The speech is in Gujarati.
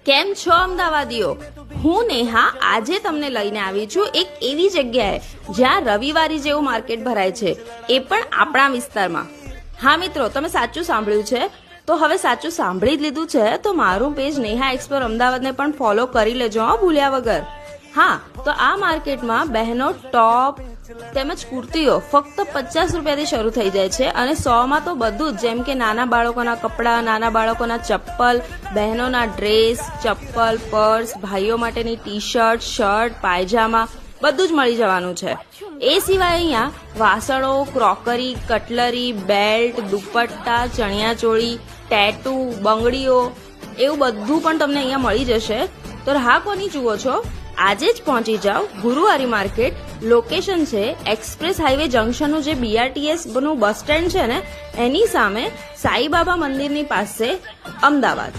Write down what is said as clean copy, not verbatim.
કેમ છો અમદાવાદીઓ? હું નેહા આજે તમને લઈને આવી છું એક એવી જગ્યાએ જ્યાં રવિવારી જેવું માર્કેટ ભરાય છે, એ પણ આપણા વિસ્તારમાં. હા મિત્રો, તમે સાચું સાંભળ્યું છે. તો હવે સાચું સાંભળી જ લીધું છે તો મારું પેજ નેહા એક્સપ્લોર અમદાવાદને પણ ફોલો કરી લેજો ભૂલ્યા વગર. હા, તો આ માર્કેટમાં બહેનો ટોપ તેમજ કુર્તીઓ ફક્ત 50 રૂપિયાથી શરૂ થઈ જાય છે અને 100માં તો બધું જ, જેમ કે નાના બાળકોના કપડાં, નાના બાળકોના ચપ્પલ, બહેનોના ડ્રેસ, ચપ્પલ, પર્સ, ભાઈઓ માટેની ટી શર્ટ, શર્ટ, પાયજામા બધું જ મળી જવાનું છે. એ સિવાય અહીંયા વાસણો, ક્રોકરી, કટલરી, બેલ્ટ, દુપટ્ટા, ચણિયાચોળી, ટેટુ, બંગડીઓ એવું બધું પણ તમને અહીંયા મળી જશે. તો રાહ કોની જુઓ છો? આજે જ પહોંચી જાઓ ગુરુવારી માર્કેટ. લોકેશન છે એક્સપ્રેસ હાઈવે જંકશનનું જે BRTS નું બસ સ્ટેન્ડ છે ને એની સામે, સાઈબાબા મંદિરની પાસે, અમદાવાદ.